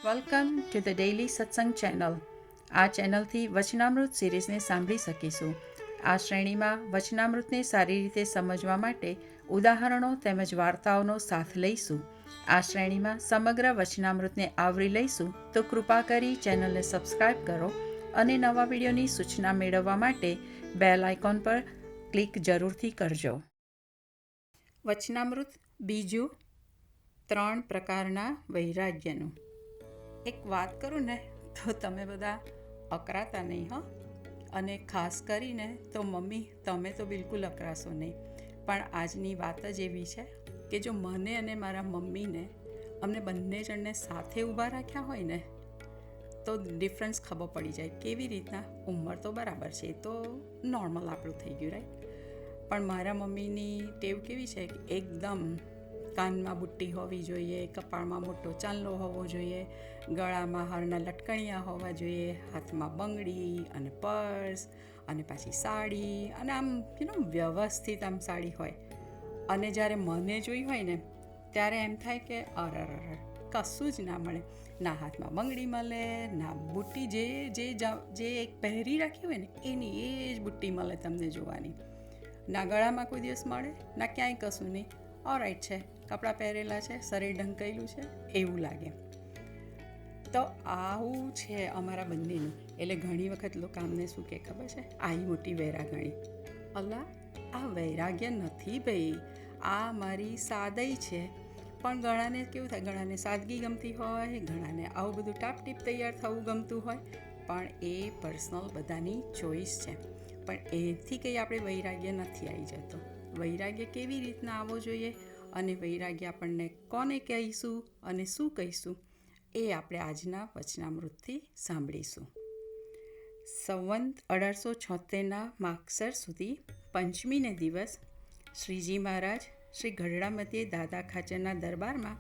Welcome to the daily સત્સંગ channel. આ ચેનલથી વચનામૃત સિરીઝને સાંભળી શકીશું. આ શ્રેણીમાં વચનામૃતને સારી રીતે સમજવા માટે ઉદાહરણો તેમજ વાર્તાઓનો સાથ લઈશું. આ શ્રેણીમાં સમગ્ર વચનામૃતને આવરી લઈશું, તો કૃપા કરી ચેનલને સબસ્ક્રાઈબ કરો અને નવા વિડીયોની સૂચના મેળવવા માટે બેલ આઇકોન પર ક્લિક જરૂરથી કરજો. વચનામૃત બીજું, 3 પ્રકારના વૈરાગ્યનું. એક વાત કરું ને તો તમે બધા અકરાતા નહીં હો, અને ખાસ કરીને તો મમ્મી, તમે તો બિલકુલ અકરાશો નહીં. પણ આજની વાત જ એવી છે કે જો મને અને મારા મમ્મીને, અમને બંને જણને સાથે ઊભા રાખ્યા હોય ને તો ડિફરન્સ ખબર પડી જાય. કેવી રીતના? ઉંમર તો બરાબર છે, એ તો નોર્મલ આપણું થઈ ગયું, રાઈટ. પણ મારા મમ્મીની ટેવ કેવી છે કે એકદમ કાનમાં બુટ્ટી હોવી જોઈએ, કપાળમાં મોટો ચાંદલો હોવો જોઈએ, ગળામાં હારના લટકણિયા હોવા જોઈએ, હાથમાં બંગડી અને પર્સ અને પાછી સાડી, અને આમ વ્યવસ્થિત આમ સાડી હોય. અને જ્યારે મને જોઈ હોય ને ત્યારે એમ થાય કે અરર કશું જ ના મળે. ના હાથમાં બંગડી મળે, ના બુટ્ટી, જે એક પહેરી રાખી હોય ને એની એ જ બુટ્ટી મળે તમને જોવાની. ના ગળામાં કોઈ દિવસ મળે, ના ક્યાંય કશું નહીં. ઓલરાઈટ છે, કપડાં પહેરેલા છે, શરીર ઢંકાયેલું છે એવું લાગે. તો આવું છે અમારા બંનેનું. એટલે ઘણી વખત લોકો આમને શું કહે ખબર છે? આવી મોટી વૈરાગણી. અલા, આ વૈરાગ્ય નથી ભાઈ, આ મારી સાદઈ છે. પણ ઘણાને કેવું થાય, ઘણાને સાદગી ગમતી હોય, ઘણાને આવું બધું ટાપટીપ તૈયાર થવું ગમતું હોય. પણ એ પર્સનલ બધાની ચોઈસ છે. પણ એથી કંઈ આપણે વૈરાગ્ય નથી આવી જતો. વૈરાગ્ય કેવી રીતના આવવો જોઈએ અને વૈરાગ્ય આપણને કોને કહીશું અને શું કહીશું, એ આપણે આજના વચનામૃતથી સાંભળીશું. સંવંત 1876ના માગસર સુધી પંચમીને દિવસ શ્રીજી મહારાજ શ્રી ગઢડામધ્યે દાદા ખાચરના દરબારમાં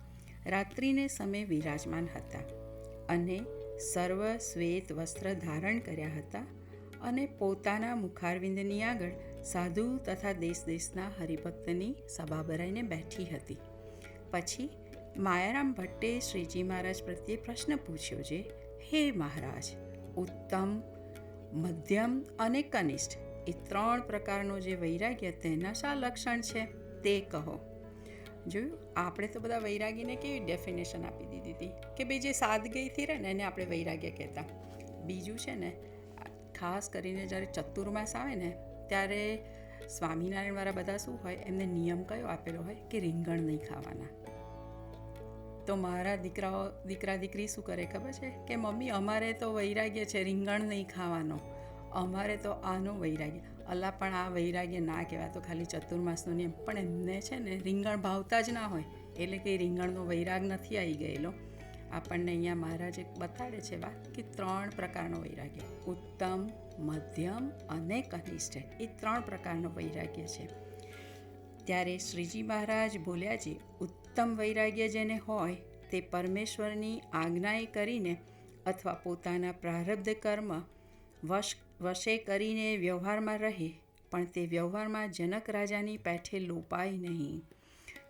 રાત્રિને સમયે વિરાજમાન હતા અને સર્વ શ્વેત વસ્ત્ર ધારણ કર્યા હતા અને પોતાના મુખારવિંદની આગળ સાધુ તથા દેશ દેશના હરિભક્તની સભા ભરાઈને બેઠી હતી. પછી માયારામ ભટ્ટે શ્રીજી મહારાજ પ્રત્યે પ્રશ્ન પૂછ્યો છે, હે મહારાજ, ઉત્તમ, મધ્યમ અને કનિષ્ઠ એ 3 પ્રકારનો જે વૈરાગ્ય, તેના શા લક્ષણ છે તે કહો. જોયું, આપણે તો બધા વૈરાગીને કેવી ડેફિનેશન આપી દીધી હતી કે ભાઈ જે સાદગીથી રહે ને એને આપણે વૈરાગ્ય કહેતા. બીજું છે ને, ખાસ કરીને જ્યારે ચતુર્માસ આવે ને ત્યારે સ્વામિનારાયણવાળા બધા શું હોય, એમને નિયમ કયો આપેલો હોય કે રીંગણ નહીં ખાવાના. તો મારા દીકરા દીકરી શું કરે ખબર છે કે મમ્મી, અમારે તો વૈરાગ્ય છે રીંગણ નહીં ખાવાનો, અમારે તો આનો વૈરાગ્ય. અલા, પણ આ વૈરાગ્ય ના કહેવાય, તો ખાલી ચતુર્માસનો નિયમ. પણ એમને છે ને રીંગણ ભાવતા જ ના હોય, એટલે કે રીંગણનો વૈરાગ નથી આવી ગયેલો. આપણને અહીંયા મહારાજે બતાડે છે વાત કે 3 પ્રકારનો વૈરાગ્ય, ઉત્તમ, મધ્યમ અને કનિષ્ઠ, એ 3 પ્રકારનો વૈરાગ્ય છે. ત્યારે શ્રીજી મહારાજ બોલ્યા છે, ઉત્તમ વૈરાગ્ય જેને હોય તે પરમેશ્વરની આજ્ઞાએ કરીને અથવા પોતાના પ્રારબ્ધ કર્મ વશે કરીને વ્યવહારમાં રહે, પણ તે વ્યવહારમાં જનક રાજાની પેઠે લોપાય નહીં.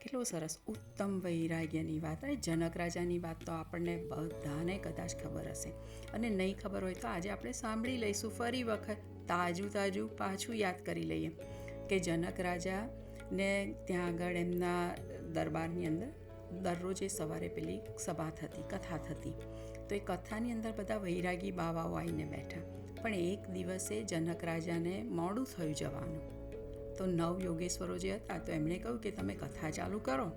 કેટલું સરસ ઉત્તમ વૈરાગ્યની વાત. જનક રાજાની વાત તો આપણને બધાને કદાચ ખબર હશે, અને નહીં ખબર હોય તો આજે આપણે સાંભળી લઈશું ફરી વખત, તાજું પાછું યાદ કરી લઈએ કે જનક રાજાને ત્યાં આગળ એમના દરબારની અંદર દરરોજે સવારે પેલી સભા થતી, કથા થતી. તો એ કથાની અંદર બધા વૈરાગી બાવાઓ આવીને બેઠા. પણ એક દિવસે જનક રાજાને મોડું થયું જવાનું. તો 9 યોગેશ્વરો જે હતા તો એમણે કહ્યું કે તમે કથા ચાલુ કરો.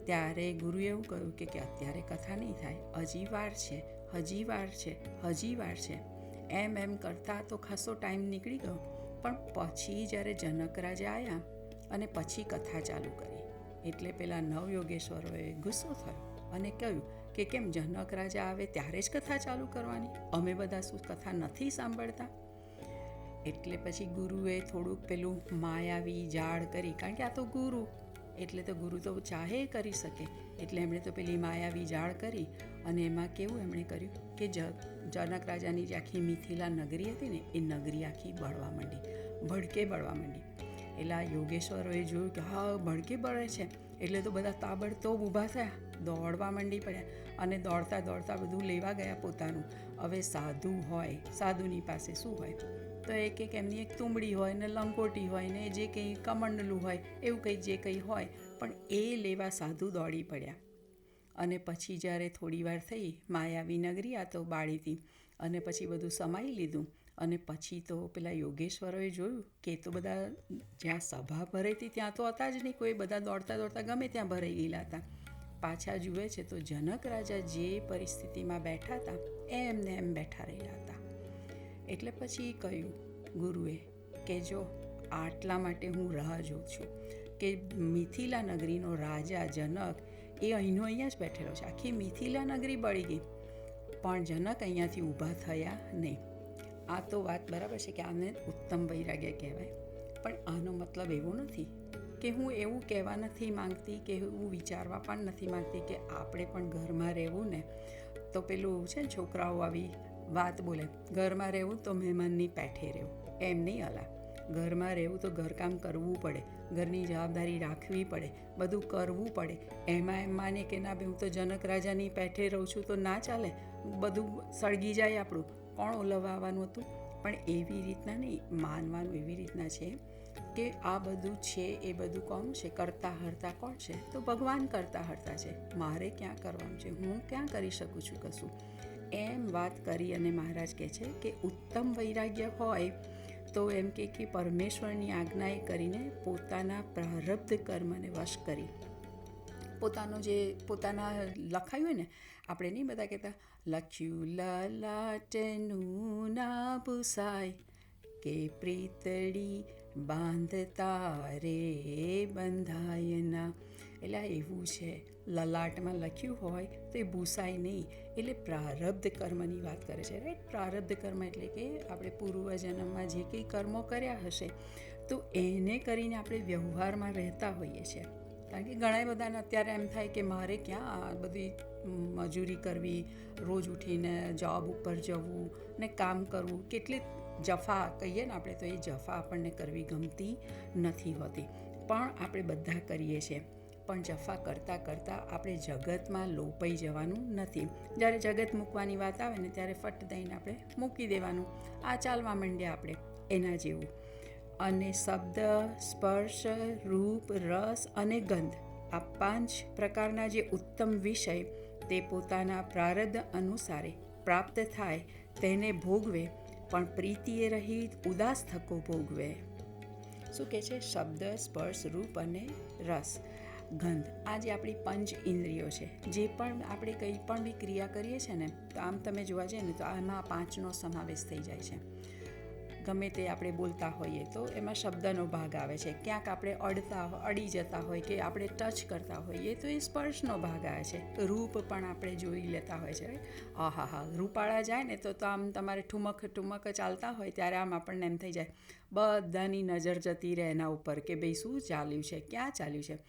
ત્યારે ગુરુએ એવું કહ્યું કે અત્યારે કથા નહીં થાય, હજી વાર છે. એમ કરતાં તો ખાસો ટાઈમ નીકળી ગયો. પણ પછી જ્યારે જનક રાજા આવ્યા અને પછી કથા ચાલુ કરી, એટલે પેલા 9 યોગેશ્વરોએ ગુસ્સો થયો અને કહ્યું કે કેમ જનક રાજા આવે ત્યારે જ કથા ચાલુ કરવાની? અમે બધા શું કથા નથી સાંભળતા? એટલે પછી ગુરુએ થોડુંક પેલું માયાવી જાળ કરી, કારણ કે આ તો ગુરુ, એટલે તો ગુરુ તો ચાહે કરી શકે. એટલે એમણે તો પેલી માયાવી જાળ કરી અને એમાં કેવું એમણે કર્યું કે જનક રાજાની જે આખી મિથિલા નગરી હતી ને એ નગરી આખી ભડકે બળવા માંડી. એટલે આ યોગેશ્વરોએ જોયું કે હા ભડકે બળે છે, એટલે તો બધા તાબડતોબ ઊભા થયા દોડવા માંડી પડ્યા અને દોડતા દોડતા બધું લેવા ગયા પોતાનું. હવે સાધુ હોય, સાધુની પાસે શું હોય? તો એક એમની એક તુંબડી હોય ને લંગોટી હોય ને જે કંઈ કમંડલું હોય એવું કંઈ જે કંઈ હોય, પણ એ લેવા સાધુ દોડી પડ્યા. અને પછી જ્યારે થોડી વાર થઈ, માયાવી નગરી આ તો બાળીથી, અને પછી બધું સમાઈ લીધું. અને પછી તો પેલા યોગેશ્વરોએ જોયું કે તો બધા જ્યાં સભા ભરાઈ હતી ત્યાં તો હતા જ નહીં કોઈ, બધા દોડતા દોડતા ગમે ત્યાં ભરાઈ ગયેલા હતા. પાછા જુએ છે તો જનક રાજા જે પરિસ્થિતિમાં બેઠા હતા એમને એમ બેઠા રહેલા હતા. એટલે પછી કહ્યું ગુરુએ કે જો આટલા માટે હું રાહ જોઉં છું કે મિથિલા નગરીનો રાજા જનક એ અહીંનો અહીંયા જ બેઠેલો છે. આખી મિથિલા નગરી બળી ગઈ પણ જનક અહીંયાથી ઊભા થયા નહીં. આ તો વાત બરાબર છે કે આને ઉત્તમ વૈરાગ્ય કહેવાય, પણ આનો મતલબ એવો નથી કે હું એવું કહેવા નથી માંગતી કે હું વિચારવા પણ નથી માંગતી કે આપણે પણ ઘરમાં રહેવું ને તો પેલું છે ને છોકરાઓ આવી વાત બોલે, ઘરમાં રહેવું તો મહેમાનની પેઠે રહેવું, એમ નહીં અલા. ઘરમાં રહેવું તો ઘરકામ કરવું પડે, ઘરની જવાબદારી રાખવી પડે, બધું કરવું પડે. એમાં એમ માને કે ના ભાઈ હું તો જનક રાજાની પેઠે રહું છું તો ના ચાલે, બધું સળગી જાય આપણું, કોણ ઓલવવા આવવાનું હતું? પણ એવી રીતના નહીં માનવાનું, એવી રીતના છે કે આ બધું છે એ બધું કોણ છે? કરતા હરતા કોણ છે? તો ભગવાન કરતા હરતા છે. મારે ક્યાં કરવાનું છે? હું ક્યાં કરી શકું છું કશું? એમ વાત કરી અને મહારાજ કહે છે કે ઉત્તમ વૈરાગ્ય હોય તો એમ કે પરમેશ્વરની આજ્ઞાએ કરીને પોતાના પ્રારબ્ધ કર્મને વશ કરી, પોતાના લખાયું હોય ને, આપણે નહીં બધા કહેતા લખ્યું લલાટનું ના ભૂસાય કે પ્રીતડી બાંધતા રે બંધાયના. એટલે આ એવું છે, લલાટમાં લખ્યું હોય તો એ ભૂસાય નહીં. એટલે પ્રારબ્ધ કર્મની વાત કરે છે, રાઈટ? પ્રારબ્ધ કર્મ એટલે કે આપણે પૂર્વજન્મમાં જે કંઈ કર્મો કર્યા હશે તો એને કરીને આપણે વ્યવહારમાં રહેતા હોઈએ છીએ. કારણ કે ઘણા બધાને અત્યારે એમ થાય કે મારે ક્યાં આ બધી મજૂરી કરવી, રોજ ઉઠીને જોબ ઉપર જવું ને કામ કરવું, કેટલી જફા કહીએ ને આપણે તો એ જફા આપણને કરવી ગમતી નથી હોતી. પણ આપણે બધા કરીએ છીએ, પણ જફા કરતાં કરતાં આપણે જગતમાં લોપાઈ જવાનું નથી. જ્યારે જગત મૂકવાની વાત આવે ને ત્યારે ફટ દઈને આપણે મૂકી દેવાનું, આ ચાલવા માંડ્યા આપણે એના જેવું. અને શબ્દ, સ્પર્શ, રૂપ, રસ અને ગંધ આ 5 પ્રકારના જે ઉત્તમ વિષય તે પોતાના પ્રારબ્ધ અનુસારે પ્રાપ્ત થાય તેને ભોગવે, પણ પ્રીતિએ રહિત ઉદાસ થકો ભોગવે. શું કહે છે? શબ્દ, સ્પર્શ, રૂપ અને રસ, ગંધ, આ જે આપણી 5 ઇન્દ્રિયો છે, જે પણ આપણે કંઈ પણ બી ક્રિયા કરીએ છીએ ને તો આમ તમે જોવા જઈએ ને તો આમાં 5નો સમાવેશ થઈ જાય છે. ગમે તે આપણે બોલતા હોઈએ તો એમાં શબ્દનો ભાગ આવે છે, ક્યાંક આપણે અડી જતા હોય કે આપણે ટચ કરતા હોઈએ તો એ સ્પર્શનો ભાગ આવે છે. રૂપ પણ આપણે જોઈ લેતા હોય છે. હા, રૂપાળા જાય ને તો આમ તમારે ઠુમક ચાલતા હોય ત્યારે આમ આપણને એમ થઈ જાય, બધાની નજર જતી રહે એના ઉપર કે ભાઈ શું ચાલ્યું છે, ક્યાં ચાલ્યું છે.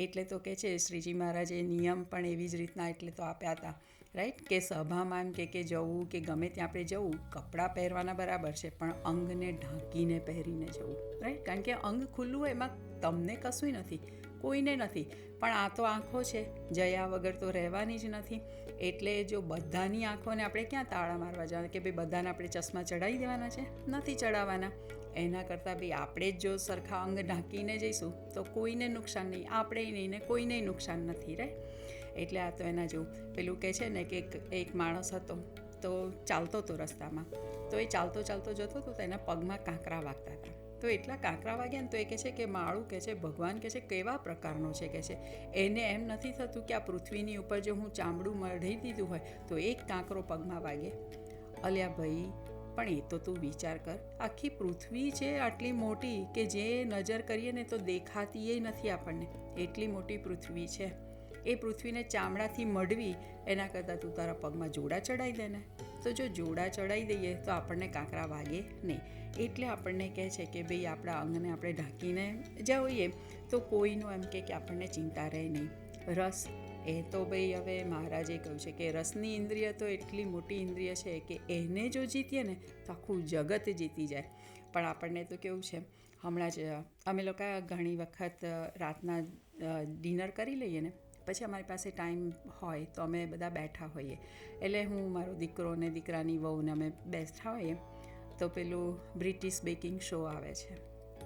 એટલે તો કે છે શ્રીજી મહારાજે નિયમ પણ એવી જ રીતના એટલે તો આપ્યા હતા, રાઈટ? કે સભામાં એમ કે જવું કે ગમે ત્યાં આપણે જવું, કપડાં પહેરવાના બરાબર છે પણ અંગને ઢાંકીને પહેરીને જવું, રાઈટ? કારણ કે અંગ ખુલ્લું હોય એમાં તમને કશું નથી, કોઈને નથી, પણ આ તો આંખો છે, જયા વગર તો રહેવાની જ નથી. એટલે જો બધાની આંખોને આપણે ક્યાં તાળા મારવા જવાના કે ભાઈ બધાને આપણે ચશ્મા ચડાવી દેવાના છે? નથી ચડાવવાના. એના કરતાં ભાઈ આપણે જ જો સરખા અંગ ઢાંકીને જઈશું તો કોઈને નુકસાન નહીં, આપણે નહીં ને કોઈને નુકસાન નથી, રાઈટ? એટલે આ તો એના જેવું પેલું કહે છે ને કે એક માણસ હતો તો ચાલતો હતો રસ્તામાં, તો એ ચાલતો જતો હતો તો એના પગમાં કાંકરા વાગતા હતા. તો એટલા કાંકરા વાગ્યા ને તો એ કહે છે કે માળું કહે છે ભગવાન કહે છે કેવા પ્રકારનો છે, કહે છે એને એમ નથી થતું કે આ પૃથ્વીની ઉપર જો હું ચામડું મઢી દીધું હોય તો એક કાંકરો પગમાં વાગે. અલ્યા ભાઈ, પણ એ તો તું વિચાર કર, આખી પૃથ્વી છે આટલી મોટી કે જે નજર કરીએ ને તો દેખાતી એ નથી આપણને, એટલી મોટી પૃથ્વી છે. એ પૃથ્વીને ચામડાથી મઢવી એના કરતાં તું તારા પગમાં જોડા ચડાવી દે ને. તો જો જોડા ચડાવી દઈએ તો આપણને કાંકરા વાગે નહીં. એટલે આપણને કહે છે કે ભાઈ આપણા અંગને આપણે ઢાંકીને જઈએ તો કોઈનું એમ કે આપણને ચિંતા રહે નહીં. રસ, એ તો ભાઈ હવે મહારાજે કહ્યું છે કે રસની ઇન્દ્રિય તો એટલી મોટી ઇન્દ્રિય છે કે એને જો જીતીએ ને તો આખું જગત જીતી જાય. પણ આપણને તો કેવું છે, હમણાં જ અમે લોકો ઘણી વખત રાતના ડિનર કરી લઈએ ને પછી અમારી પાસે ટાઈમ હોય તો અમે બધા બેઠા હોઈએ, એટલે હું મારો દીકરો ને દીકરાની વહુને અમે બેઠા હોઈએ તો પેલું બ્રિટિશ બેકિંગ શો આવે છે,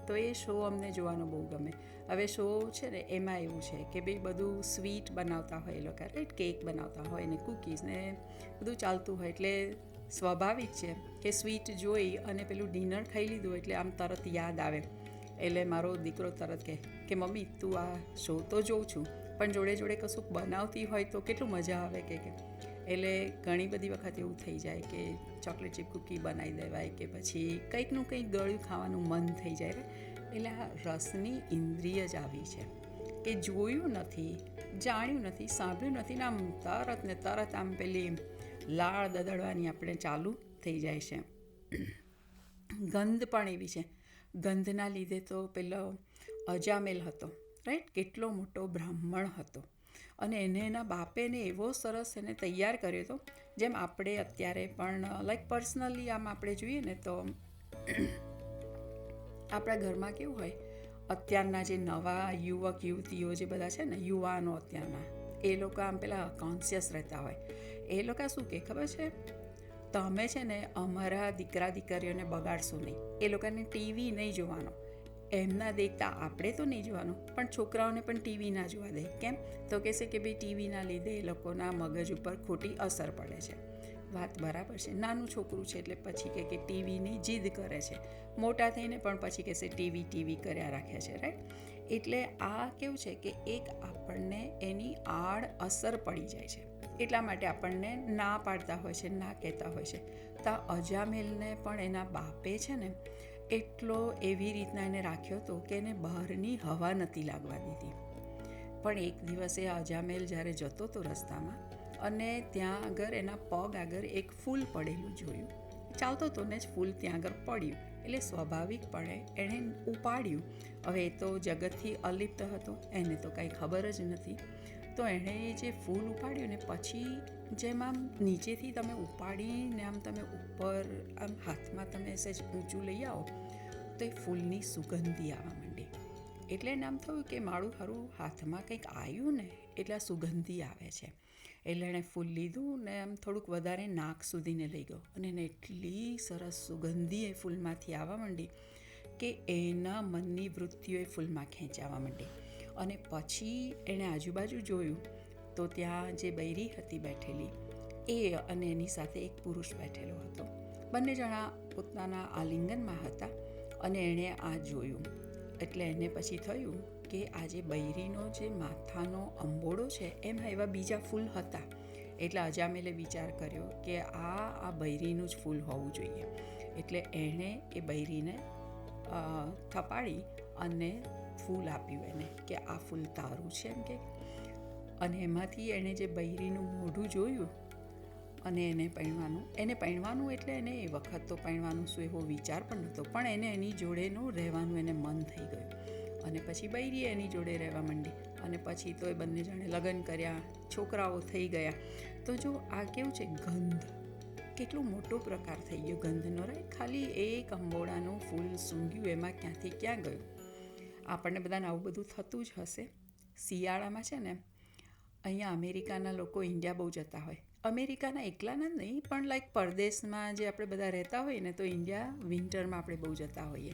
તો એ શો અમને જોવાનો બહુ ગમે. હવે શો છે ને એમાં એવું છે કે ભાઈ બધું સ્વીટ બનાવતા હોય એ લોકો, રાઈટ, કેક બનાવતા હોય ને કૂકીઝ ને બધું ચાલતું હોય, એટલે સ્વાભાવિક છે કે સ્વીટ જોઈ અને પેલું ડિનર ખાઈ લીધું એટલે આમ તરત યાદ આવે. એટલે મારો દીકરો તરત કે મમ્મી તું આ શો તો જોઉં છું પણ જોડે જોડે કશુંક બનાવતી હોય તો કેટલું મજા આવે કે એટલે ઘણી બધી વખત એવું થઈ જાય કે ચોકલેટ ચીપ કૂકી બનાવી દેવાય કે પછી કંઈકનું કંઈક ગળ્યું ખાવાનું મન થઈ જાય. એટલે આ રસની ઇન્દ્રિય જ આવી છે કે જોયું નથી, જાણ્યું નથી, સાંભળ્યું નથી ને આમ તરત આમ પેલી લાળ દદડવાની આપણે ચાલુ થઈ જાય છે. ગંધ પણ એવી છે, ગંધના લીધે તો પેલો અજામેલ હતો, રાઈટ, કેટલો મોટો બ્રાહ્મણ હતો અને એના બાપે ને એવો સરસ એને તૈયાર કર્યો હતો, જેમ આપણે અત્યારે પણ લાઈક પર્સનલી આમ આપણે જોઈએ ને તો આપણા ઘરમાં કેવું હોય, અત્યારના જે નવા યુવક યુવતીઓ જે બધા છે ને, યુવાનો અત્યારના, એ લોકો આમ પેલા કોન્શિયસ રહેતા હોય. એ લોકો શું કહે ખબર છે, તમે છે ને અમારા દીકરા દીકરીઓને બગાડશો નહીં, એ લોકોને ટીવી નહીં જોવાનો, એમના દેખતા આપણે તો નહીં જોવાનું પણ છોકરાઓને પણ ટીવી ના જોવા દે. કેમ? તો કહેશે કે ભાઈ ટીવીના લીધે એ લોકોના મગજ ઉપર ખોટી અસર પડે છે. વાત બરાબર છે, નાનું છોકરું છે એટલે પછી કે ટીવીની જીદ કરે છે, મોટા થઈને પણ પછી કહેશે ટીવી કર્યા રાખે છે, રાઈટ. એટલે આ કેવું છે કે એક આપણને એની આડ અસર પડી જાય છે, એટલા માટે આપણને ના પાડતા હોય છે, ના કહેતા હોય છે. તો અજામેલને પણ એના બાપે છે ને એટલો એવી રીતના એને રાખ્યો હતો કે એને બહારની હવા નથી લાગવા દીધી. પણ એક દિવસે અજામેલ જ્યારે જતો હતો રસ્તામાં અને ત્યાં આગળ એના પગ આગળ એક ફૂલ પડેલું જોયું, ચાલતો હતો ને જ ફૂલ ત્યાં આગળ પડ્યું, એટલે સ્વાભાવિકપણે એણે ઉપાડ્યું. હવે એ તો જગતથી અલિપ્ત હતો, એને તો કાંઈ ખબર જ નથી. તો એણે જે ફૂલ ઉપાડ્યું ને પછી જેમ આમ નીચેથી તમે ઉપાડીને આમ તમે ઉપર આમ હાથમાં તમે સહેજ ઊંચું લઈ આવો તો એ ફૂલની સુગંધી આવવા માંડી. એટલે એને આમ થયું કે મારું ખરું હાથમાં કંઈક આવ્યું ને એટલે આ સુગંધી આવે છે. એટલે એણે ફૂલ લીધું ને આમ થોડુંક વધારે નાક સુધીને લઈ ગયો અને એને એટલી સરસ સુગંધી એ ફૂલમાંથી આવવા માંડી કે એના મનની વૃત્તિઓ એ ફૂલમાં ખેંચાવા માંડી. અને પછી એણે આજુબાજુ જોયું તો ત્યાં જે બૈરી હતી બેઠેલી એ અને એની સાથે એક પુરુષ બેઠેલો હતો. બંને જણા પોતાના આલિંગનમાં હતા અને એણે આ જોયું એટલે એને પછી થયું કે આ જે બૈરીનો જે માથાનો અંબોડો છે એમાં એવા બીજા ફૂલ હતા. એટલે અજામેલે વિચાર કર્યો કે આ બૈરીનું જ ફૂલ હોવું જોઈએ. એટલે એણે એ બૈરીને થપાડી અને ફૂલ આપ્યું એને કે આ ફૂલ તારું છે એમ કે. અને એમાંથી એણે જે બૈરીનું મોઢું જોયું અને એને પૈણવાનું એટલે એને એ વખત તો પૈણવાનું શું એવો વિચાર પણ નહોતો, પણ એને એની જોડેનું રહેવાનું એને મન થઈ ગયું. અને પછી બૈરીએ એની જોડે રહેવા માંડી અને પછી તો એ બંને જણે લગ્ન કર્યા, છોકરાઓ થઈ ગયા. તો જો આ કેવું છે, ગંધ કેટલો મોટો પ્રકાર થઈ ગયો ગંધનો, રાઈટ. ખાલી એક અંબોડાનું ફૂલ સૂંઘ્યું એમાં ક્યાંથી ક્યાં ગયું. આપણને બધાને આવું બધું થતું જ હશે. શિયાળામાં છે ને અહીંયા અમેરિકાના લોકો ઇન્ડિયા બહુ જતા હોય, અમેરિકાના એકલાના જ નહીં પણ લાઈક પરદેશમાં જે આપણે બધા રહેતા હોઈએ ને તો ઇન્ડિયા વિન્ટરમાં આપણે બહુ જતા હોઈએ.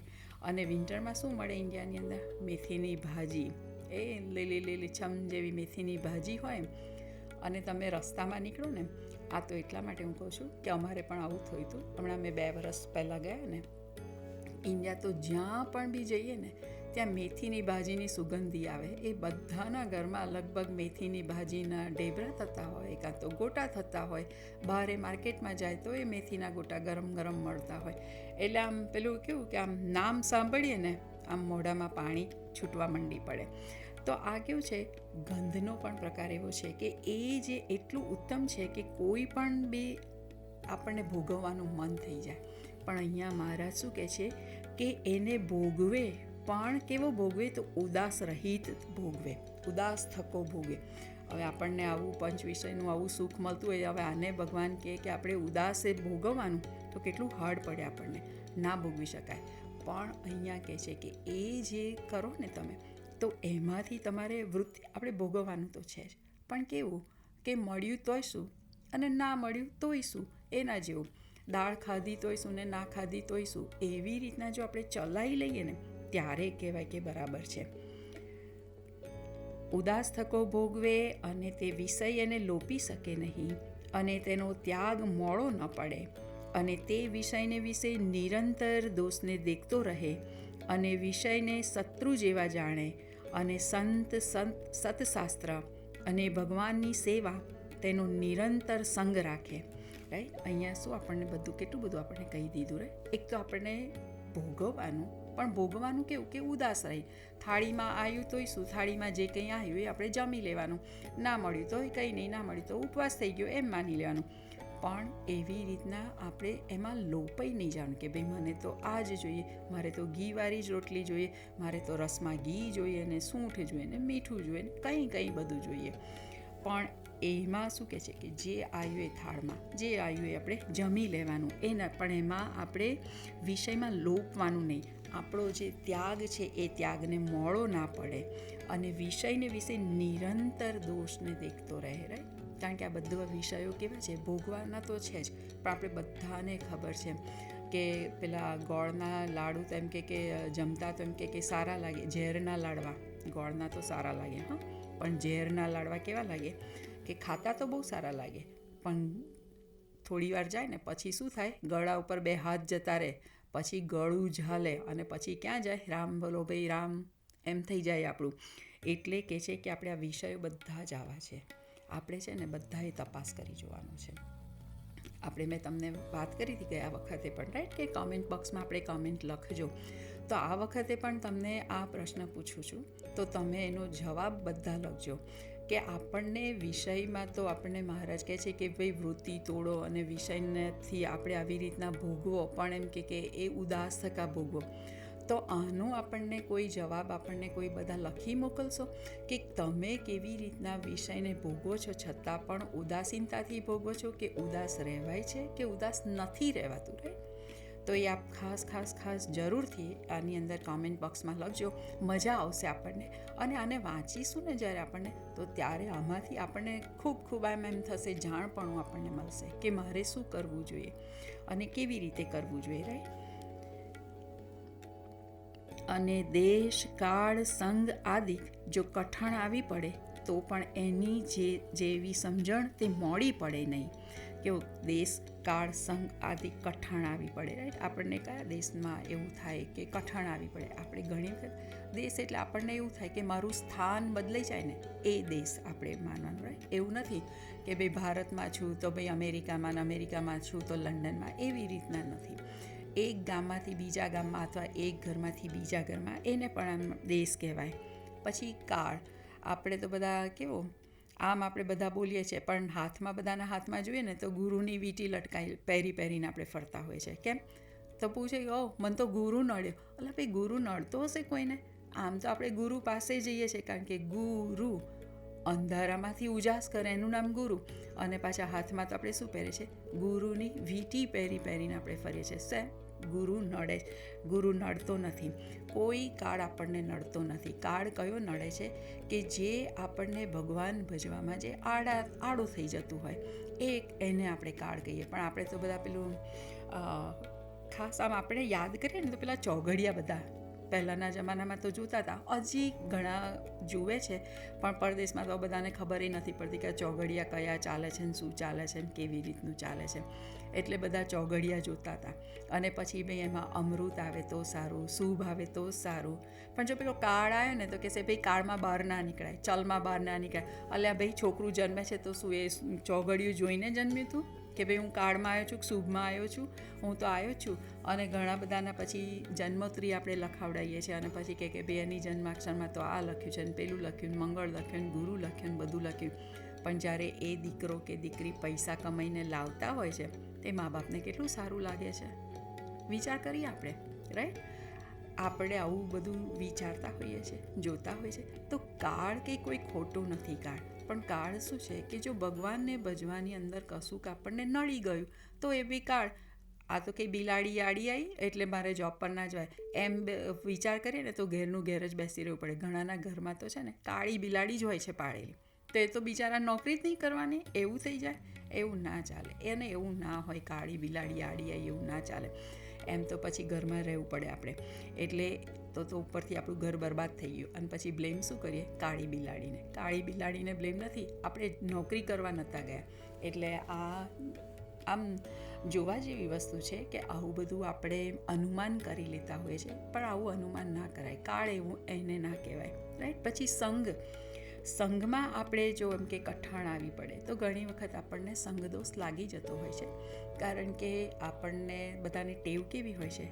અને વિન્ટરમાં શું મળે ઇન્ડિયાની અંદર? મેથીની ભાજી, એ લીલી છમ જેવી મેથીની ભાજી હોય. અને તમે રસ્તામાં નીકળો ને, આ તો એટલા માટે હું કહું છું કે અમારે પણ આવું થયું હતું. હમણાં મેં 2 વર્ષ પહેલાં ગયા ને ઇન્ડિયા, તો જ્યાં પણ બી જઈએ ને ત્યાં મેથીની ભાજીની સુગંધી આવે. એ બધાના ઘરમાં લગભગ મેથીની ભાજીના ઢેબરા થતા હોય, કાં તો ગોટા થતા હોય. બહાર માર્કેટમાં જાય તો એ મેથીના ગોટા ગરમ ગરમ મળતા હોય. એટલે આમ પેલું કેવું કે આમ નામ સાંભળીએ ને આમ મોઢામાં પાણી છૂટવા માંડી પડે. તો આ કેવું છે, ગંધનો પણ પ્રકાર એવો છે કે એ જે એટલું ઉત્તમ છે કે કોઈ પણ બી આપણને ભોગવવાનું મન થઈ જાય. પણ અહીંયા મહારાજ શું કહે છે કે એને ભોગવે પણ કેવો ભોગવે તો ઉદાસ રહિત ભોગવે, ઉદાસ થકો ભોગવે. હવે આપણને આવું પંચ વિષયનું આવું સુખ મળતું હોય, હવે આને ભગવાન કહે કે આપણે ઉદાસે ભોગવવાનું તો કેટલું હાર્ડ પડે, આપણને ના ભોગવી શકાય. પણ અહીંયા કહે છે કે એ જે કરો ને તમે તો એમાંથી તમારે વૃત્તિ આપણે ભોગવવાનું તો છે જ, પણ કેવું કે મળ્યું તોય શું અને ના મળ્યું તોય શું, એના જેવું. દાળ ખાધી તોય શું ને ના ખાધી તોય શું, એવી રીતના જો આપણે ચલાવી લઈએ ને ત્યારે કહેવાય કે બરાબર છે. ઉદાસ થકો ભોગવે અને તે વિષય એને લોપી શકે નહીં અને તેનો ત્યાગ મોડો ન પડે અને તે વિષયને વિશે નિરંતર દોષને દેખતો રહે અને વિષયને શત્રુ જેવા જાણે અને સતશાસ્ત્ર અને ભગવાનની સેવા તેનો નિરંતર સંગ રાખે. રાઈટ, અહીંયા શું આપણને બધું કેટલું બધું આપણને કહી દીધું. રાઈટ, એક તો આપણને ભોગવવાનું, પણ ભોગવવાનું કેવું કે ઉદાસ રહી. થાળીમાં આવ્યું તોય શું, થાળીમાં જે કંઈ આવ્યું એ આપણે જમી લેવાનું, ના મળ્યું તો કંઈ નહીં, ના મળ્યું તો ઉપવાસ થઈ ગયો એમ માની લેવાનું. પણ એવી રીતના આપણે એમાં લોપાઈ નહીં જવાનું કે ભાઈ મને તો આ જ જોઈએ, મારે તો ઘીવાળી જ રોટલી જોઈએ, મારે તો રસમાં ઘી જોઈએ ને સૂંઠ જોઈએ ને મીઠું જોઈએ ને કંઈ બધું જોઈએ. પણ એમાં શું કહે છે કે જે આવ્યું એ થાળમાં જે આવ્યું એ આપણે જમી લેવાનું, એના પણ એમાં આપણે વિષયમાં લોપવાનું નહીં. આપણો જે ત્યાગ છે એ ત્યાગને મોડો ના પડે અને વિષયને વિશે નિરંતર દોષને દેખતો રહે. રાઈટ, કારણ કે આ બધા વિષયો કેવા છે, ભોગવાના તો છે જ, પણ આપણે બધાને ખબર છે કે પેલા ગોળના લાડુ તો એમ કે જમતા તો એમ કે સારા લાગે, ઝેરના લાડવા. ગોળના તો સારા લાગે, હા, પણ ઝેરના લાડવા કેવા લાગે કે ખાતા તો બહુ સારા લાગે, પણ થોડી વાર જાય ને પછી શું થાય, ગળા ઉપર બે હાથ જતા રહે, પછી ગળું ઝાલે અને પછી ક્યાં જાય, રામ બોલો ભાઈ રામ, એમ થઈ જાય આપણું. એટલે કે છે કે આપણે આ વિષયો બધા જ આવા છે, આપણે છે ને બધાએ તપાસ કરી જોવાનું છે. આપણે મેં તમને વાત કરી હતી ગયા વખતે પણ, રાઈટ, કે કમેન્ટ બોક્સમાં આપણે કમેન્ટ લખજો. તો આ વખતે પણ તમને આ પ્રશ્ન પૂછું છું, તો તમે એનો જવાબ બધા લખજો કે આપણને વિષયમાં તો આપણને મહારાજ કહે છે કે ભાઈ વૃત્તિ તોડો અને વિષયથી આપણે આવી રીતના ભોગવો, પણ એમ કે એ ઉદાસ થકા ભોગવો. તો આનો આપણને કોઈ જવાબ આપણને કોઈ બધા લખી મોકલશો કે તમે કેવી રીતના વિષયને ભોગવો છો છતાં પણ ઉદાસીનતાથી ભોગવો છો, કે ઉદાસ રહેવાય છે કે ઉદાસ નથી રહેવાતું. રાઈટ, તો એ આપ ખાસ જરૂરથી આની અંદર કોમેન્ટ બોક્સમાં લખજો. મજા આવશે આપણને, અને આને વાંચીશું ને જ્યારે આપણને, તો ત્યારે આમાંથી આપણને ખૂબ એમ થશે, જાણપણું આપણને મળશે કે મારે શું કરવું જોઈએ અને કેવી રીતે કરવું જોઈએ. રાઈટ, અને દેશ કાળ સંગ આદિ જો કઠણ આવી પડે તો પણ એની જેવી સમજણ તે મોડી પડે નહીં. કેવું, દેશ કાળ સંગ આદિ કઠણ આવી પડે. રાઈટ, આપણને કયા દેશમાં એવું થાય કે કઠણ આવી પડે, આપણે ઘણી વખત દેશ એટલે આપણને એવું થાય કે મારું સ્થાન બદલાઈ જાય ને એ દેશ આપણે માનવાનું. રાઈટ, એવું નથી કે ભાઈ ભારતમાં છું તો ભાઈ અમેરિકામાં છું તો લંડનમાં, એવી રીતના નથી. એક ગામમાંથી બીજા ગામમાં અથવા એક ઘરમાંથી બીજા ઘરમાં, એને પણ આમ દેશ કહેવાય. પછી કાળ, આપણે તો બધા કેવો આમ આપણે બધા બોલીએ છીએ, પણ બધાના હાથમાં જોઈએ ને તો ગુરુની વીંટી લટકાઈ પહેરીને આપણે ફરતા હોય છે. કેમ? તો પૂછે કે મને તો ગુરુ નડ્યો. એટલે ભાઈ ગુરુ નડતો હશે કોઈને? આમ તો આપણે ગુરુ પાસે જઈએ છીએ, કારણ કે ગુરુ અંધારામાંથી ઉજાસ કરે એનું નામ ગુરુ, અને પાછા હાથમાં તો આપણે શું પહેરે છે, ગુરુની વીંટી પહેરીને આપણે ફરીએ છીએ. ગુરુ નડે, ગુરુ નડતો નથી. કોઈ કાળ આપણને નડતો નથી. કાળ કયો નડે છે કે જે આપણને ભગવાન ભજવામાં જે આડું થઈ જતું હોય એને આપણે કાળ કહીએ. પણ આપણે તો બધા પેલું ખાસ આમ આપણે યાદ કરીએ ને તો પેલા ચોઘડિયા બધા પહેલાંના જમાનામાં તો જોતા હતા, હજી ઘણા જુએ છે, પણ પરદેશમાં તો બધાને ખબર નથી પડતી કે ચોઘડિયા કયા ચાલે છે ને શું ચાલે છે ને કેવી રીતનું ચાલે છે. એટલે બધા ચોઘડિયા જોતા હતા. અને પછી ભાઈ એમાં અમૃત આવે તો સારું, શુભ આવે તો સારું. પણ જો પેલો કાળ આવ્યો ને તો કહેશે ભાઈ કાળમાં બહાર ના નીકળાય, ચલમાં બહાર ના નીકળાય. અલ્યા ભાઈ છોકરું જન્મે છે તો શું એ ચોઘડિયું જોઈને જન્મ્યું હતું કે ભાઈ હું કાળમાં આવ્યો છું, શુભમાં આવ્યો છું, હું તો આવ્યો છું. અને ઘણા બધાના પછી જન્મોત્રી આપણે લખાવડાવીએ છીએ, અને પછી કે ભાઈ એની જન્માક્ષરમાં તો આ લખ્યું છે ને પેલું લખ્યું, મંગળ લખ્યું, ગુરુ લખ્યું, બધું લખ્યું. પણ જ્યારે એ દીકરો કે દીકરી પૈસા કમાઈને લાવતા હોય છે તે મા બાપને કેટલું સારું લાગે છે. વિચાર કરીએ આપણે. રાઈટ, આપણે આવું બધું વિચારતા હોઈએ છીએ, જોતા હોઈએ છીએ. તો કાળ કે કોઈ ખોટું નથી કાળ, પણ કાળ શું છે કે જો ભગવાનને ભજવાની અંદર કશુંક આપણને નડી ગયું તો એ બી કાળ. આ તો કંઈ બિલાડી આડી આવી એટલે મારે જોબ પર ના જવાય, એમ વિચાર કરીએ ને તો ઘેરનું ઘેર જ બેસી રહેવું પડે. ઘણાના ઘરમાં તો છે ને કાળી બિલાડી જ હોય છે પાળેલી, તો એ તો બિચારા નોકરી જ નહીં કરવાની, એવું થઈ જાય. એવું ના ચાલે, એને એવું ના હોય કાળી બિલાડી આડી આવી એવું ના ચાલે. એમ તો પછી ઘરમાં રહેવું પડે આપણે, એટલે તો ઉપરથી આપણું ઘર બરબાદ થઈ ગયું. અને પછી બ્લેમ શું કરીએ? કાળી બિલાડીને. કાળી બિલાડીને બ્લેમ નથી, આપણે નોકરી કરવા નહોતા ગયા. એટલે આમ જોવા જેવી વસ્તુ છે કે આવું બધું આપણે અનુમાન કરી લેતા હોઈએ છીએ, પણ આવું અનુમાન ના કરાય. કાળ એવું એને ના કહેવાય, રાઈટ. પછી સંઘમાં આપણે જો એમ કે કઠાણ આવી પડે તો ઘણી વખત આપણને સંઘદોષ લાગી જતો હોય છે, કારણ કે આપણને બધાને ટેવ કેવી હોય છે,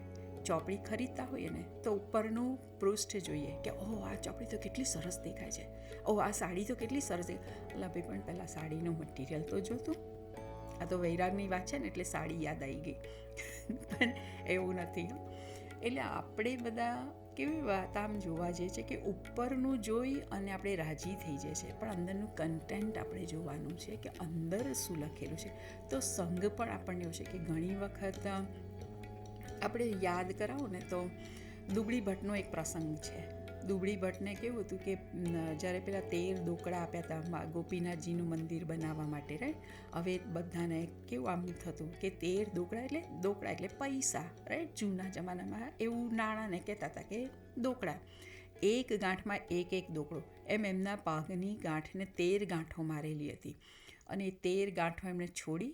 ચોપડી ખરીદતા હોઈએ ને તો ઉપરનું પૃષ્ઠ જોઈએ કે ઓહ આ ચોપડી તો કેટલી સરસ દેખાય છે, ઓહ આ સાડી તો કેટલી સરસ દેખાય. એટલે ભાઈ પણ પહેલાં સાડીનું મટીરિયલ તો જોતું. આ તો વૈરાગની વાત છે ને એટલે સાડી યાદ આવી ગઈ, પણ એવું નથી. એટલે આપણે બધા કેવી વાત આમ જોવા જઈએ છે કે ઉપરનું જોઈ અને આપણે રાજી થઈ જઈએ છીએ, પણ અંદરનું કન્ટેન્ટ આપણે જોવાનું છે કે અંદર શું લખેલું છે. તો સંઘ પણ આપણને એવું છે કે ઘણી વખત આપણે યાદ કરાવો ને તો દુબળી ભટ્ટનો એક પ્રસંગ છે. દુબળી ભટ્ટને કેવું હતું કે જ્યારે પેલા 13 દોકડા આપ્યા હતા ગોપીનાથજીનું મંદિર બનાવવા માટે, રાઈટ. હવે બધાને કેવું આમ થતું કે 13 દોકડા એટલે પૈસા, રાઈટ. જૂના જમાનામાં એવું નાણાંને કહેતા હતા કે દોકડા, એક ગાંઠમાં એક દોકડો, એમ એમના પાઘની ગાંઠને 13 ગાંઠો મારેલી હતી. અને 13 ગાંઠો એમણે છોડી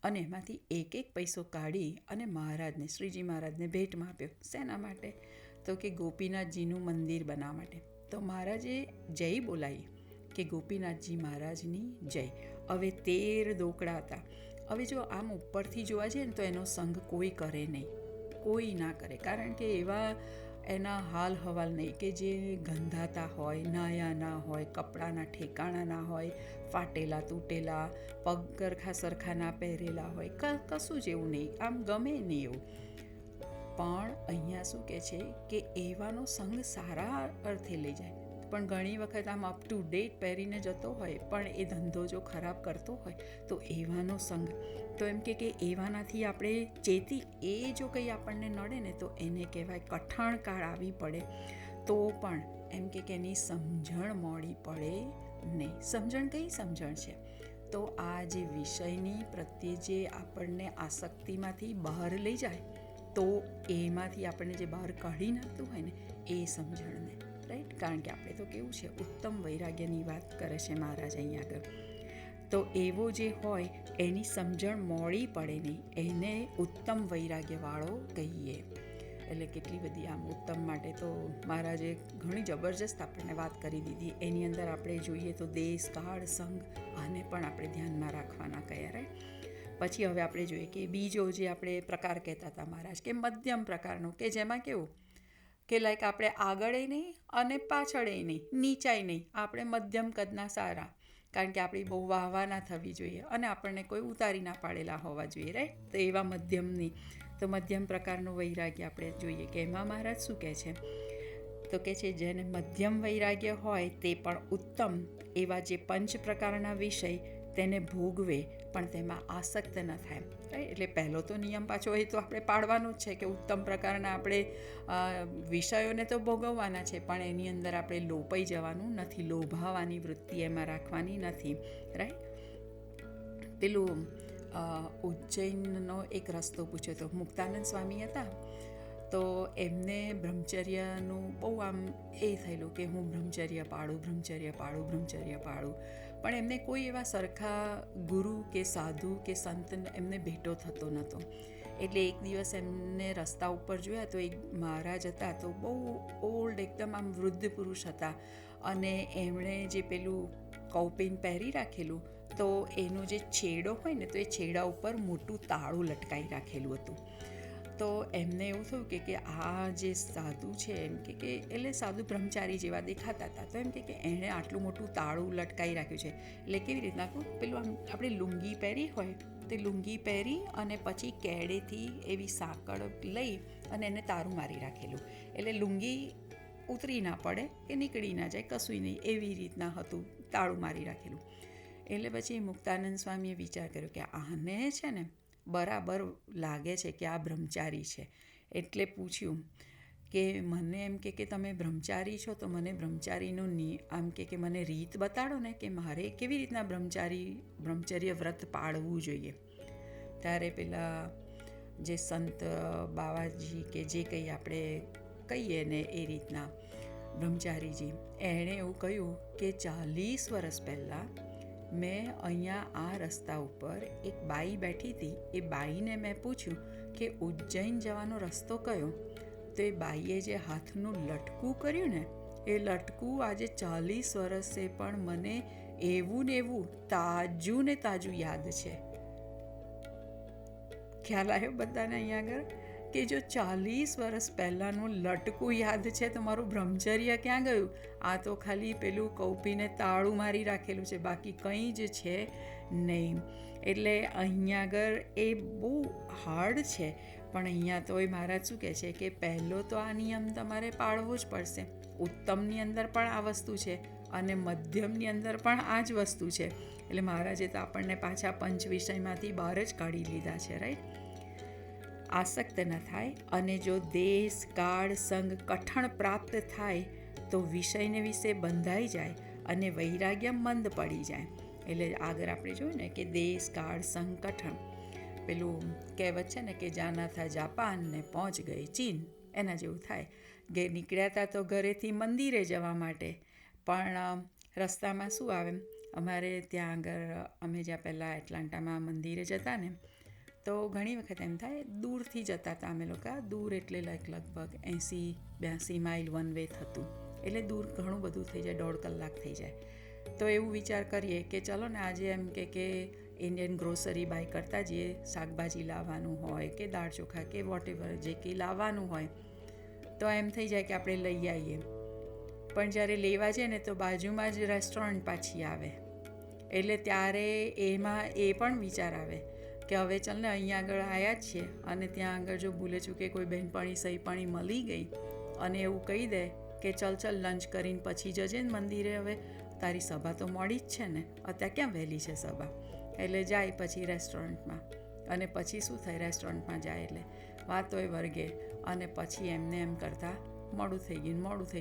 અને એમાંથી એક પૈસો કાઢી અને મહારાજને, શ્રીજી મહારાજને ભેટમાં આપ્યો. શેના માટે? તો કે ગોપીનાથજીનું મંદિર બનાવવા માટે. તો મહારાજે જય બોલાવી કે ગોપીનાથજી મહારાજની જય. હવે 13 દોકડા હતા. હવે જો આમ ઉપરથી જોવા જઈએ ને તો એનો સંગ કોઈ કરે નહીં, કોઈ ના કરે, કારણ કે એવા એના હાલ હવાલ નહીં કે જે ગંધાતા હોય, નાયા ના હોય, કપડાના ઠેકાણા ના હોય, ફાટેલા તૂટેલા, પગ સરખા ના પહેરેલા હોય, કશું જ એવું નહીં, આમ ગમે નહીં એવું. પણ અહીંયા શું કહે છે કે એવાનો સંગ સારા અર્થે લઈ જાય. પણ ઘણી વખત આમ અપ ટુ ડેટ પહેરીને જતો હોય પણ એ ધંધો જો ખરાબ કરતો હોય તો એવાનો સંગ, તો એમ કે એવાનાથી આપણે ચેતી, એ જો કંઈ આપણને નડે ને તો એને કહેવાય કઠાણ કાળ આવી પડે તો પણ એમ કે એની સમજણ મોડી પડે નહીં. સમજણ કઈ સમજણ છે? તો આ જે વિષયની પ્રત્યે જે આપણને આસક્તિમાંથી બહાર લઈ જાય તો એમાંથી આપણને જે બહાર કાઢી નાખતું હોય ને એ સમજણને, રાઈટ. કારણ કે આપણે તો કેવું છે, ઉત્તમ વૈરાગ્યની વાત કરે છે મહારાજ અહીંયા આગળ. તો એવો જે હોય એની સમજણ મોડી પડે નહીં, એને ઉત્તમ વૈરાગ્યવાળો કહીએ. એટલે કેટલી બધી આમ ઉત્તમ માટે તો મહારાજે ઘણી જબરજસ્ત આપણને વાત કરી દીધી. એની અંદર આપણે જોઈએ તો દેશ, કાળ, સંઘ આને પણ આપણે ધ્યાનમાં રાખવાના કયા, રાઈટ. પછી હવે આપણે જોઈએ કે બીજો જે આપણે પ્રકાર કહેતા હતા મહારાજ કે મધ્યમ પ્રકારનો, કે જેમાં કેવું કે લાઈક આપણે આગળે નહીં અને પાછળે નહીં, નીચાય નહીં, આપણે મધ્યમ કદના સારા, કારણ કે આપણી બહુ વાહવા ના થવી જોઈએ અને આપણને કોઈ ઉતારી ના પાડેલા હોવા જોઈએ, રાઈટ. તો એવા મધ્યમની, તો મધ્યમ પ્રકારનું વૈરાગ્ય આપણે જોઈએ કે એમાં મહારાજ શું કહે છે? તો કહે છે જેને મધ્યમ વૈરાગ્ય હોય તે પણ ઉત્તમ એવા જે 5 પ્રકારના વિષય તેને ભોગવે પણ તેમાં આસક્ત ન થાય, રાઈટ. એટલે પહેલો તો નિયમ પાછો એ તો આપણે પાડવાનો જ છે કે ઉત્તમ પ્રકારના આપણે વિષયોને તો ભોગવવાના છે પણ એની અંદર આપણે લોપાઈ જવાનું નથી, લોભાવાની વૃત્તિ એમાં રાખવાની નથી, રાઈટ. પેલું ઉજ્જૈનનો એક રસ્તો પૂછ્યો હતો, મુક્તાનંદ સ્વામી હતા તો એમને બ્રહ્મચર્યનું બહુ આમ એ થયેલું કે હું બ્રહ્મચર્ય પાડું, પણ એમને કોઈ એવા સરખા ગુરુ કે સાધુ કે સંત એમને ભેટો થતો નહોતો. એટલે એક દિવસ એમને રસ્તા ઉપર જોયા તો એક મહારાજ હતા, તો બહુ ઓલ્ડ, એકદમ આમ વૃદ્ધ પુરુષ હતા અને એમણે જે પેલું કૌપિન પહેરી રાખેલું તો એનો જે છેડો હોય ને તો એ છેડા ઉપર મોટું તાળું લટકાઈ રાખેલું હતું. તો એમને એવું થયું કે આ જે સાધુ છે એમ કે એટલે સાધુ બ્રહ્મચારી જેવા દેખાતા હતા, તો એમ કે એણે આટલું મોટું તાળું લટકાઈ રાખ્યું છે. એટલે કેવી રીતના પેલું આમ આપણે લુંગી પહેરી હોય તે લુંગી પહેરી અને પછી કેડેથી એવી સાંકળ લઈ અને એને તારું મારી રાખેલું, એટલે લુંગી ઉતરી ના પડે કે નીકળી ના જાય, કશું નહીં, એવી રીતના હતું તાળું મારી રાખેલું. એટલે પછી મુક્તાનંદ સ્વામીએ વિચાર કર્યો કે આને છે ને બરાબર લાગે છે કે આ બ્રહ્મચારી છે. એટલે પૂછ્યું કે મને એમ કે તમે બ્રહ્મચારી છો તો મને બ્રહ્મચારીનું આમ કે મને રીત બતાડો ને કે મારે કેવી રીતના બ્રહ્મચર્ય વ્રત પાળવું જોઈએ. ત્યારે પેલા જે સંત બાવાજી કે જે કંઈ આપણે કહીએ ને એ રીતના બ્રહ્મચારીજી, એણે એવું કહ્યું કે 40 વર્ષ પહેલાં મેં અહીંયા આ રસ્તા ઉપર એક બાઈ બેઠી હતી. એ બાઈને મેં પૂછ્યું કે ઉજ્જૈન જવાનો રસ્તો કયો? તો એ બાઈએ જે હાથનું લટકું કર્યું ને, એ લટકું આજે 40 વર્ષે પણ મને એવું ને એવું તાજું ને તાજું યાદ છે. ખ્યાલ આવ્યો બધાને અહીંયા આગળ કે જો 40 વર્ષ પહેલાંનું લટકું યાદ છે તો મારું બ્રહ્મચર્ય ક્યાં ગયું? આ તો ખાલી પેલું કૌપીને તાળું મારી રાખેલું છે, બાકી કંઈ જ છે નહીં. એટલે અહીંયા આગળ એ બહુ હાર્ડ છે, પણ અહીંયા તો એ મહારાજ શું કહે છે કે પહેલો તો આ નિયમ તમારે પાળવો જ પડશે. ઉત્તમની અંદર પણ આ વસ્તુ છે અને મધ્યમની અંદર પણ આ જ વસ્તુ છે. એટલે મહારાજે તો આપણને પાછા પંચ વિષયમાંથી બહાર જ કાઢી લીધા છે, રાઈટ? આસક્ત ન થાય, અને જો દેશ કાળ સંગ કઠણ પ્રાપ્ત થાય તો વિષયને વિશે બંધાઈ જાય અને વૈરાગ્ય મંદ પડી જાય. એટલે આગળ આપણે જોયું ને કે દેશ કાળ સંગ કઠણ, પેલું કહેવત છે ને કે જાના થા જાપાન ને પહોંચ ગઈ ચીન, એના જેવું થાય. નીકળ્યા હતા તો ઘરેથી મંદિરે જવા માટે, પણ રસ્તામાં શું આવે, અમારે ત્યાં આગળ અમે જ્યાં પહેલાં એટલાન્ટામાં મંદિરે જતા ને, તો ઘણી વખત એમ થાય દૂરથી જતા હતા અમે લોકો. દૂર એટલે લગભગ 80-82 માઇલ વન વે થતું, એટલે દૂર ઘણું બધું થઈ જાય, 1.5 કલાક થઈ જાય. તો એવું વિચાર કરીએ કે ચલો ને આજે એમ કે ઇન્ડિયન ગ્રોસરી બાય કરતા જઈએ, શાકભાજી લાવવાનું હોય કે દાળ ચોખા કે વોટેવર જે કંઈ લાવવાનું હોય, તો એમ થઈ જાય કે આપણે લઈ આવીએ. પણ જ્યારે લેવા જઈએ ને તો બાજુમાં જ રેસ્ટોરન્ટ પાછી આવે, એટલે ત્યારે એમાં એ પણ વિચાર આવે કે હવે ચાલ ને અહીંયા આગળ આવ્યા જ છીએ અને ત્યાં આગળ જો ભૂલે ચૂકે કોઈ બહેનપણી સહીપણી મળી ગઈ અને એવું કહી દે કે ચલ લંચ કરીને પછી જજે ને મંદિરે, હવે તારી સભા તો મોડી જ છે ને, અત્યારે ક્યાં વહેલી છે સભા? એટલે જાય પછી રેસ્ટોરન્ટમાં, અને પછી શું થાય, રેસ્ટોરન્ટમાં જાય એટલે વાતોય વર્ગે, અને પછી એમને એમ કરતાં મોડું થઈ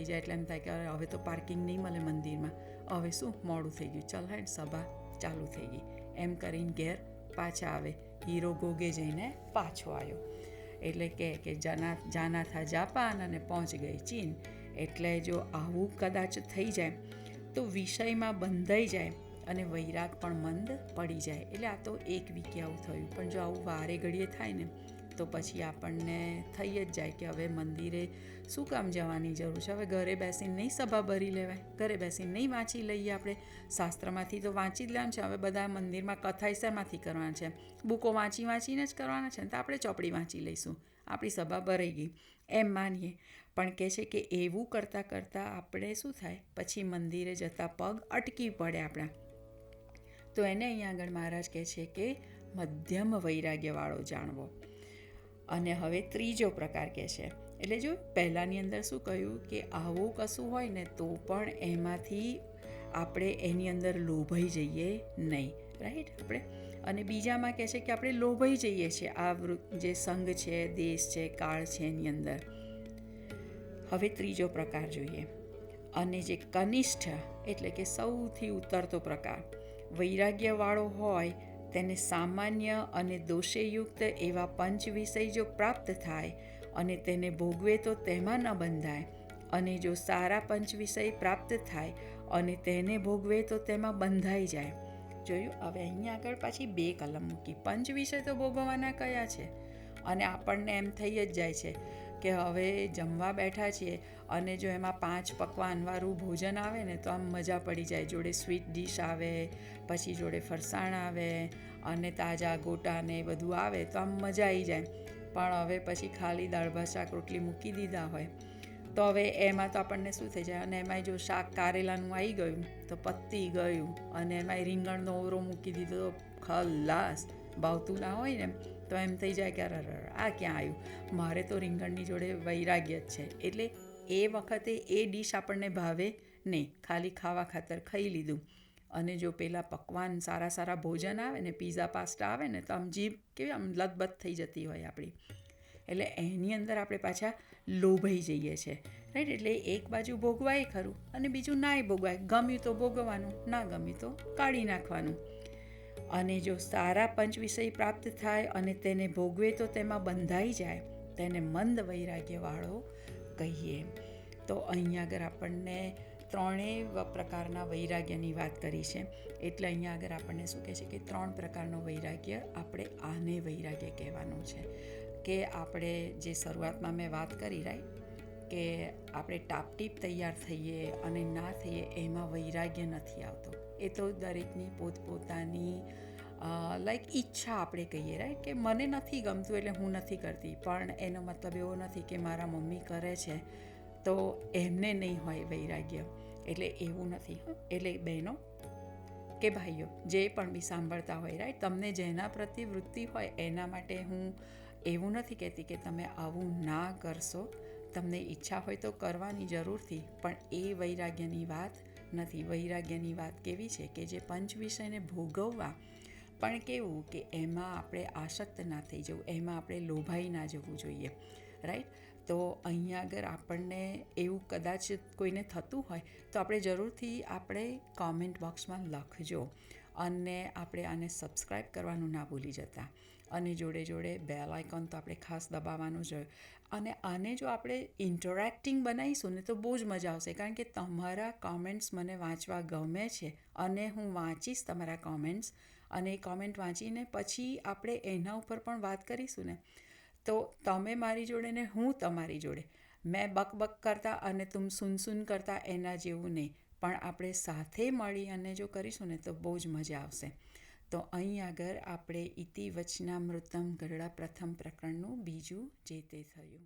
જાય. એટલે એમ થાય કે હવે તો પાર્કિંગ નહીં મળે મંદિરમાં, હવે શું મોડું થઈ ગયું, ચાલ હેડ સભા ચાલુ થઈ ગઈ, એમ કરીને ઘેર પાછા આવે. હીરો ગોગે જઈને પાછો આવ્યો. એટલે કે જાના થા જાપાન અને પહોંચ ગઈ ચીન. એટલે જો આવું કદાચ થઈ જાય તો વિષયમાં બંધાઈ જાય અને વૈરાગ પણ મંદ પડી જાય. એટલે આ તો એક વીકે આવું થયું, પણ જો આવું વારે ઘડીએ થાય ને તો પછી આપણને થઈ જ જાય કે હવે મંદિરે શું કામ જવાની જરૂર છે, હવે ઘરે બેસીને નહીં સભા ભરી લેવાય, ઘરે બેસીને નહીં વાંચી લઈએ આપણે, શાસ્ત્રમાંથી તો વાંચી જ લેવાનું છે. હવે બધા મંદિરમાં કથા શેમાંથી કરવાના છે, બુકો વાંચીને જ કરવાના છે ને, તો આપણે ચોપડી વાંચી લઈશું, આપણી સભા ભરાઈ ગઈ એમ માનીએ. પણ કહે છે કે એવું કરતાં આપણે શું થાય, પછી મંદિરે જતા પગ અટકી પડે આપણા. તો એને અહીંયા આગળ મહારાજ કહે છે કે મધ્યમ વૈરાગ્યવાળો જાણવો. અને હવે ત્રીજો પ્રકાર કહે છે, એટલે જો પહેલાંની અંદર શું કહ્યું કે આવું કશું હોય ને તો પણ એમાંથી આપણે એની અંદર લોભાઈ જઈએ નહીં, રાઈટ? આપણે અને બીજામાં કહે છે કે આપણે લોભાઈ જઈએ છીએ આ જે સંઘ છે, દેશ છે, કાળ છે એની અંદર. હવે ત્રીજો પ્રકાર જોઈએ, અને જે કનિષ્ઠ એટલે કે સૌથી ઉતરતો પ્રકાર વૈરાગ્યવાળો હોય તેને સામાન્ય અને દોષેયુક્ત એવા પંચ વિષય જો પ્રાપ્ત થાય અને તેને ભોગવે તો તેમાં ન બંધાય, અને જો સારા પંચ વિષય પ્રાપ્ત થાય અને તેને ભોગવે તો તેમાં બંધાઈ જાય. જોયું? હવે અહીંયા આગળ પાછી 2 કલમ મૂકી. પંચ વિષય તો ભોગવવાના કયા છે, અને આપણને એમ થઈ જ જાય છે કે હવે જમવા બેઠા છીએ અને જો એમાં 5 પકવાનવાળું ભોજન આવે ને તો આમ મજા પડી જાય. જોડે સ્વીટ ડીશ આવે, પછી જોડે ફરસાણ આવે અને તાજા ગોટા ને એ બધું આવે તો આમ મજા આવી જાય. પણ હવે પછી ખાલી દાળ ભાત શાક રોટલી મૂકી દીધા હોય તો હવે એમાં તો આપણને શું થઈ જાય, અને એમાંય જો શાક કારેલાનું આવી ગયું તો પતી ગયું, અને એમાંય રીંગણનો ઓરો મૂકી દીધો તો ખલાસ. ભાવતું ના હોય ને તો એમ થઈ જાય કે આ ક્યાં આવ્યું, મારે તો રીંગણની જોડે વૈરાગ્ય જ છે. એટલે એ વખતે એ ડીશ આપણને ભાવે નહીં, ખાલી ખાવા ખાતર ખાઈ લીધું. અને જો પેલા પકવાન સારા ભોજન આવે ને, પીઝા પાસ્તા આવે ને, તો આમ જીભ કેવી આમ લથબથ થઈ જતી હોય આપણી. એટલે એની અંદર આપણે પાછા લોભાઈ જઈએ છીએ, રાઈટ. એટલે એક બાજુ ભોગવાય ખરું અને બીજું નાય ભોગવાય. ગમ્યું તો ભોગવવાનું, ના ગમ્યું તો કાઢી નાખવાનું. અને જો સારા પંચ વિષય પ્રાપ્ત થાય અને તેને ભોગવે તો તેમાં બંધાઈ જાય, તેને મંદ વૈરાગ્યવાળો કહીએ. તો અહીંયા આગળ આપણને ત્રણેય પ્રકારના વૈરાગ્યની વાત કરી છે. એટલે અહીંયા આગળ આપણને શું કહે છે કે 3 પ્રકારનો વૈરાગ્ય, આપણે આને વૈરાગ્ય કહેવાનું છે. કે આપણે જે શરૂઆતમાં મેં વાત કરી, રાઈટ, કે આપણે ટાપટીપ તૈયાર થઈએ અને ના થઈએ એમાં વૈરાગ્ય નથી આવતો. એ તો દરેકની પોતપોતાની ઈચ્છા આપણે કહીએ, રાઈટ, કે મને નથી ગમતું એટલે હું નથી કરતી. પણ એનો મતલબ એવો નથી કે મારા મમ્મી કરે છે તો એમને નહીં હોય વૈરાગ્ય. એટલે એવું નથી. એટલે બહેનો કે ભાઈઓ જે પણ બી સાંભળતા હોય, રાઈટ, તમને જેના પ્રત્યે વૃત્તિ હોય એના માટે હું એવું નથી કહેતી કે તમે આવું ના કરશો. તમને ઈચ્છા હોય તો કરવાની જરૂરથી, પણ એ વૈરાગ્યની વાત નથી. વૈરાગ્યની વાત કેવી છે કે જે પંચ વિષયને ભોગવવા, પણ કેવું કે એમાં આપણે આસક્ત ના થઈ જવું, એમાં આપણે લોભાઈ ના જવું જોઈએ, રાઈટ. તો અહીંયા આગળ આપણને એવું કદાચ કોઈને થતું હોય તો આપણે જરૂરથી આપણે કોમેન્ટ બોક્સમાં લખજો. અને આપણે આને સબસ્ક્રાઈબ કરવાનું ના ભૂલી જતા. અને જોડે બેલ આઇકોન તો આપણે ખાસ દબાવવાનું જ હોય. અને આને જો આપણે ઇન્ટરેક્ટિંગ બનાવીશું ને તો બહુ જ મજા આવશે, કારણ કે તમારા કોમેન્ટ્સ મને વાંચવા ગમે છે અને હું વાંચીશ તમારા કોમેન્ટ્સ. અને એ કોમેન્ટ વાંચીને પછી આપણે એના ઉપર પણ વાત કરીશું ને, તો તમે મારી જોડે ને હું તમારી જોડે, મેં બક કરતા અને તુમ સુન કરતા એના જેવું નહીં, પણ આપણે સાથે મળી અને જો કરીશું ને તો બહુ જ મજા આવશે. તો અહીં આગળ આપણે ઇતિ વચનામૃતમ ગરડા પ્રથમ પ્રકરણનું બીજું જે તે થયું.